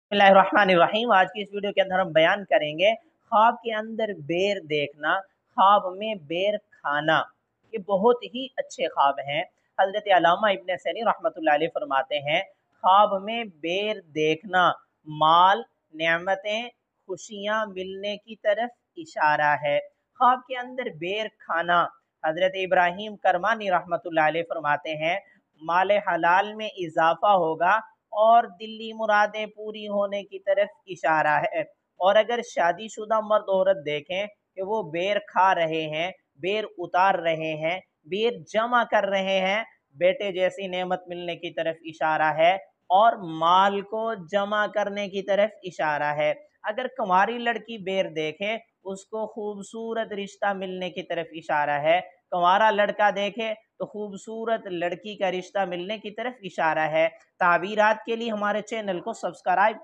बिस्मिल्लाहिर्रहमानिर्रहीम। आज की इस वीडियो के अंदर हम बयान करेंगे ख्वाब के अंदर बेर देखना, ख्वाब में बेर खाना। ये बहुत ही अच्छे ख्वाब हैं। हज़रत अल्लामा इब्न सैनी रहमतुल्लाह अलैह फरमाते हैं, ख्वाब में बेर देखना माल, नेमतें, खुशियाँ मिलने की तरफ इशारा है। ख्वाब के अंदर बेर खाना, हज़रत इब्राहीम करमानी रहमतुल्लाह अलैह फरमाते हैं, माल हलाल में इजाफा होगा और दिल्ली मुरादें पूरी होने की तरफ इशारा है। और अगर शादीशुदा मर्द औरत देखें कि वो बेर खा रहे हैं, बेर उतार रहे हैं, बेर जमा कर रहे हैं, बेटे जैसी नेमत मिलने की तरफ इशारा है और माल को जमा करने की तरफ इशारा है। अगर कुंवारी लड़की बेर देखे, उसको खूबसूरत रिश्ता मिलने की तरफ इशारा है। कुंवारा लड़का देखे तो खूबसूरत लड़की का रिश्ता मिलने की तरफ इशारा है। ताबीरात के लिए हमारे चैनल को सब्सक्राइब